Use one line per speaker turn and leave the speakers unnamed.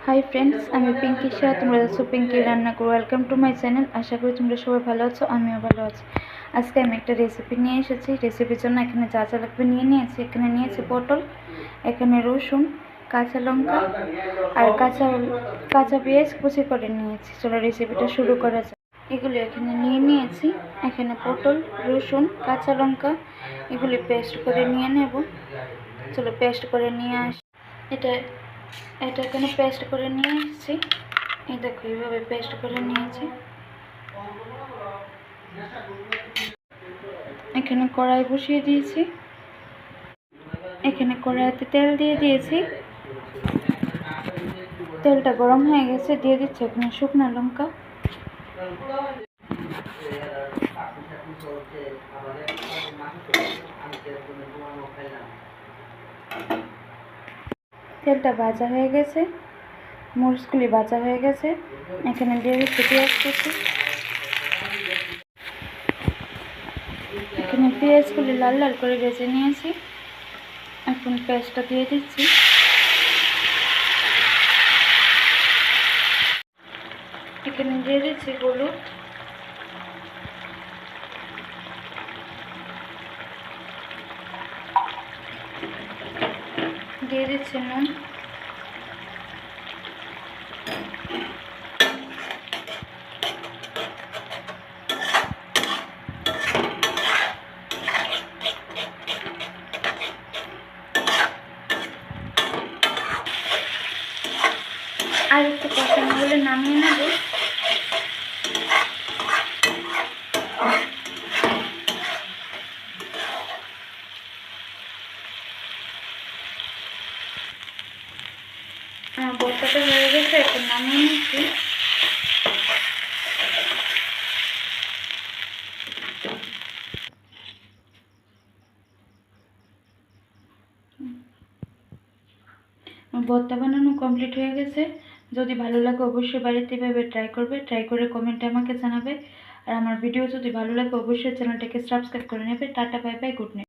Hi friends, আমি পিঙ্কি শাহ। তোমরা যাচ্ছ পিঙ্কি রান্না করো। Welcome to my channel. আশা করি তোমরা সবাই ভালো আছো, আমিও ভালো আছি। আজকে আমি একটা রেসিপি নিয়ে এসেছি। রেসিপির জন্য এখানে যা যা লাগবে নিয়ে নিয়েছি। এখানে নিয়েছি পটল, এখানে রসুন, কাঁচা লঙ্কা আর কাঁচা পেঁয়াজ কুচি করে নিয়েছি। চলো রেসিপিটা শুরু করা যাক। এগুলো এখানে নিয়ে নিয়েছি। এখানে পটল, রসুন, কাঁচা লঙ্কা এগুলি পেস্ট করে নিয়ে নেব। চলো পেস্ট করে নিয়ে আসি। এটা এখানে পেস্ট করে নিয়ে এসেছি। এই দেখো এইভাবে পেস্ট করে নিয়েছি। এখানে কড়াই বসিয়ে দিয়েছি। এখানে কড়াইতে তেল দিয়ে দিয়েছি। তেলটা গরম হয়ে গেছে, দিয়ে দিচ্ছি এখানে শুকনো লঙ্কা। তেলটা ভাজা হয়ে গেছে, মরিচগুলি ভাজা হয়ে গেছে। এখানে দিয়ে দিচ্ছি পেঁয়াজ কুচি। এখানে পেঁয়াজগুলি লাল লাল করে ভেজে নিয়েছি। এখন পেঁয়াজটা দিয়ে দিচ্ছি। এখানে দিয়ে দিচ্ছি হলুদ, দিয়ে দিচ্ছি নুন, আর একটু কষানো হলে নামিয়ে নেব। ভর্তাটা হয়ে গেছে, এখন নামিয়ে নিচ্ছি। ভর্তা বানানো কমপ্লিট হয়ে গেছে। যদি ভালো লাগে অবশ্যই বাড়িতে এভাবে ট্রাই করবে। ট্রাই করে কমেন্টে আমাকে জানাবে। আর আমার ভিডিও যদি ভালো লাগে অবশ্যই চ্যানেলটাকে সাবস্ক্রাইব করে নেবে। Tata, bye bye, good night.